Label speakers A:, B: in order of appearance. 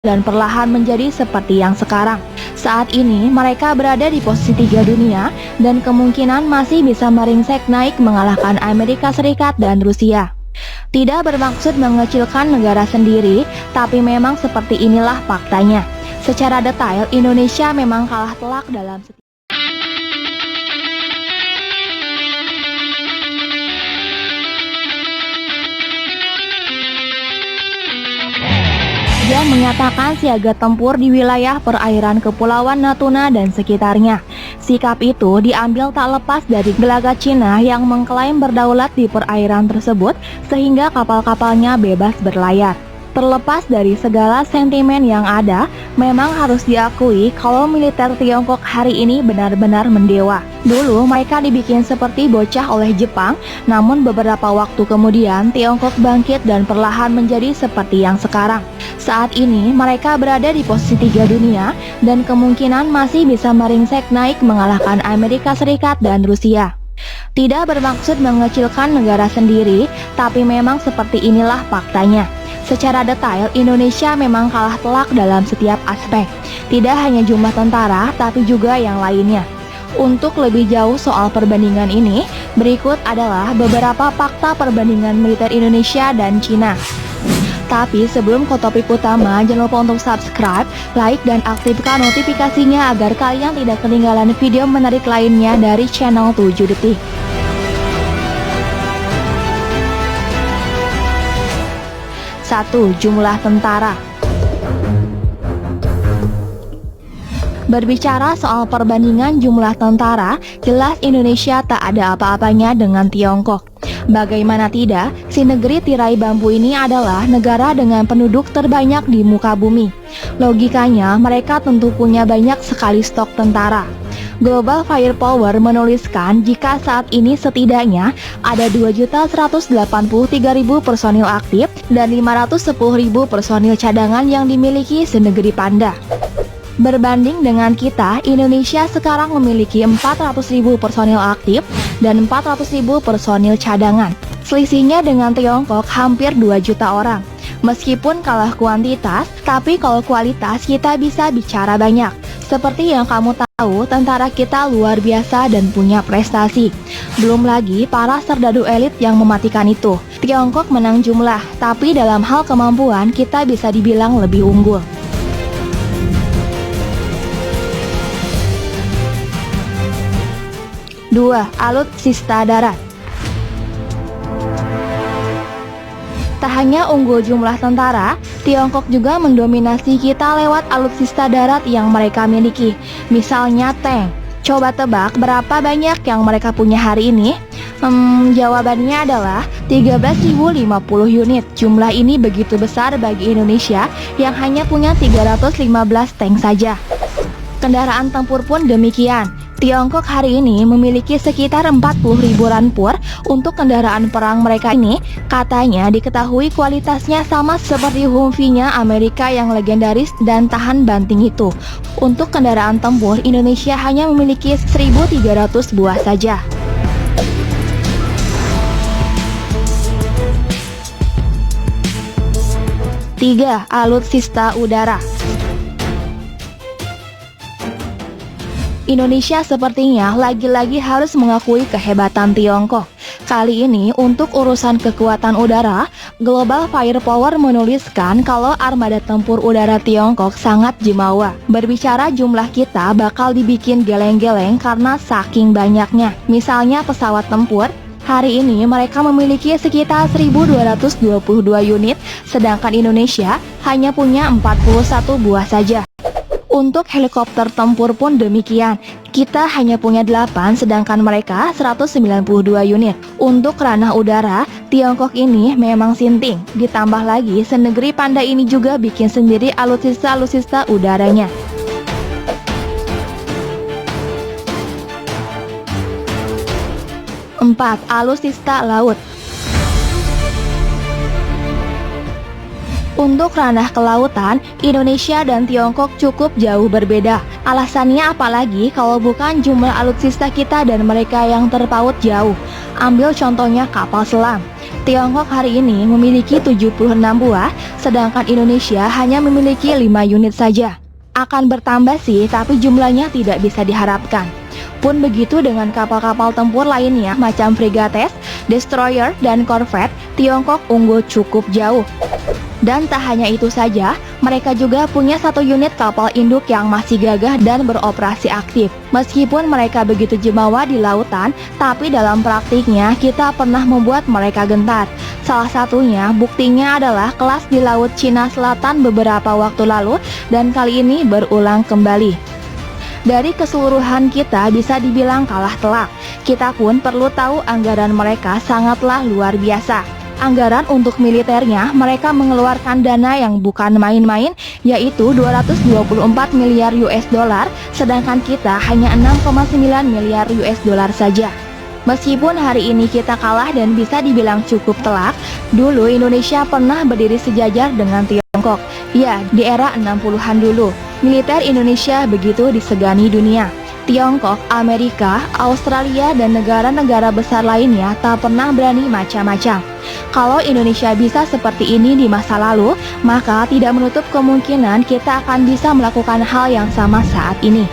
A: dan perlahan menjadi seperti yang sekarang. Saat ini mereka berada di posisi 3 dunia dan kemungkinan masih bisa meringsek naik mengalahkan Amerika Serikat dan Rusia. Tidak bermaksud mengecilkan negara sendiri, tapi memang seperti inilah faktanya. Secara detail, Indonesia memang kalah telak dalam Dia menyatakan siaga tempur di wilayah perairan Kepulauan Natuna dan sekitarnya. Sikap itu diambil tak lepas dari gelagat Cina yang mengklaim berdaulat di perairan tersebut sehingga kapal-kapalnya bebas berlayar. Terlepas dari segala sentimen yang ada, memang harus diakui kalau militer Tiongkok hari ini benar-benar mendewa. Dulu mereka dibikin seperti bocah oleh Jepang, namun beberapa waktu kemudian Tiongkok bangkit dan perlahan menjadi seperti yang sekarang. Saat ini mereka berada di posisi 3 dunia dan kemungkinan masih bisa meringsek naik mengalahkan Amerika Serikat dan Rusia. Tidak bermaksud mengecilkan negara sendiri, tapi memang seperti inilah faktanya. Secara detail, Indonesia memang kalah telak dalam setiap aspek. Tidak hanya jumlah tentara, tapi juga yang lainnya. Untuk lebih jauh soal perbandingan ini, berikut adalah beberapa fakta perbandingan militer Indonesia dan Cina. Tapi sebelum ke topik utama, jangan lupa untuk subscribe, like, dan aktifkan notifikasinya agar kalian tidak ketinggalan video menarik lainnya dari channel 7 Detik. 1. Jumlah tentara. Berbicara soal perbandingan jumlah tentara, jelas Indonesia tak ada apa-apanya dengan Tiongkok. Bagaimana tidak, si negeri tirai bambu ini adalah negara dengan penduduk terbanyak di muka bumi. Logikanya, mereka tentu punya banyak sekali stok tentara. Global Firepower menuliskan jika saat ini setidaknya ada 2.183.000 personil aktif dan 510.000 personil cadangan yang dimiliki senegeri Panda. Berbanding dengan kita, Indonesia sekarang memiliki 400.000 personil aktif dan 400.000 personil cadangan. Selisihnya dengan Tiongkok hampir 2 juta orang. Meskipun kalah kuantitas, tapi kalau kualitas kita bisa bicara banyak. Seperti yang kamu tahu, tentara kita luar biasa dan punya prestasi. Belum lagi para serdadu elit yang mematikan itu. Tiongkok menang jumlah, tapi dalam hal kemampuan kita bisa dibilang lebih unggul. 2. Alutsista darat. Tak hanya unggul jumlah tentara, Tiongkok juga mendominasi kita lewat alutsista darat yang mereka miliki. Misalnya tank. Coba tebak berapa banyak yang mereka punya hari ini? Jawabannya adalah 13.050 unit. Jumlah ini begitu besar bagi Indonesia yang hanya punya 315 tank saja. Kendaraan tempur pun demikian. Tiongkok hari ini memiliki sekitar 40.000 rampur untuk kendaraan perang mereka ini. Katanya diketahui kualitasnya sama seperti Humvee-nya Amerika yang legendaris dan tahan banting itu. Untuk kendaraan tempur, Indonesia hanya memiliki 1.300 buah saja. Tiga. Alutsista udara. Indonesia sepertinya lagi-lagi harus mengakui kehebatan Tiongkok. Kali ini untuk urusan kekuatan udara, Global Firepower menuliskan kalau armada tempur udara Tiongkok sangat jemawa. Berbicara jumlah kita bakal dibikin geleng-geleng karena saking banyaknya. Misalnya pesawat tempur, hari ini mereka memiliki sekitar 1.222 unit, sedangkan Indonesia hanya punya 41 buah saja. Untuk helikopter tempur pun demikian, kita hanya punya 8 sedangkan mereka 192 unit. Untuk ranah udara, Tiongkok ini memang sinting. Ditambah lagi, senegeri Panda ini juga bikin sendiri alutsista udaranya. 4. Alutsista laut. Untuk ranah kelautan, Indonesia dan Tiongkok cukup jauh berbeda. Alasannya apalagi kalau bukan jumlah alutsista kita dan mereka yang terpaut jauh. Ambil contohnya kapal selam. Tiongkok hari ini memiliki 76 buah, sedangkan Indonesia hanya memiliki 5 unit saja. Akan bertambah sih, tapi jumlahnya tidak bisa diharapkan. Pun begitu dengan kapal-kapal tempur lainnya macam frigates, destroyer, dan korvet, Tiongkok unggul cukup jauh. Dan tak hanya itu saja, mereka juga punya 1 unit kapal induk yang masih gagah dan beroperasi aktif. Meskipun mereka begitu jemawa di lautan, tapi dalam praktiknya kita pernah membuat mereka gentar. Salah satunya buktinya adalah kelas di Laut Cina Selatan beberapa waktu lalu, dan kali ini berulang kembali. Dari keseluruhan kita bisa dibilang kalah telak. Kita pun perlu tahu anggaran mereka sangatlah luar biasa. Anggaran untuk militernya, mereka mengeluarkan dana yang bukan main-main, yaitu 224 miliar US dollar, sedangkan kita hanya 6,9 miliar US dollar saja. Meskipun hari ini kita kalah dan bisa dibilang cukup telak, dulu Indonesia pernah berdiri sejajar dengan Tiongkok. Ya, di era 60-an dulu, militer Indonesia begitu disegani dunia. Tiongkok, Amerika, Australia, dan negara-negara besar lainnya tak pernah berani macam-macam. Kalau Indonesia bisa seperti ini di masa lalu, maka tidak menutup kemungkinan kita akan bisa melakukan hal yang sama saat ini.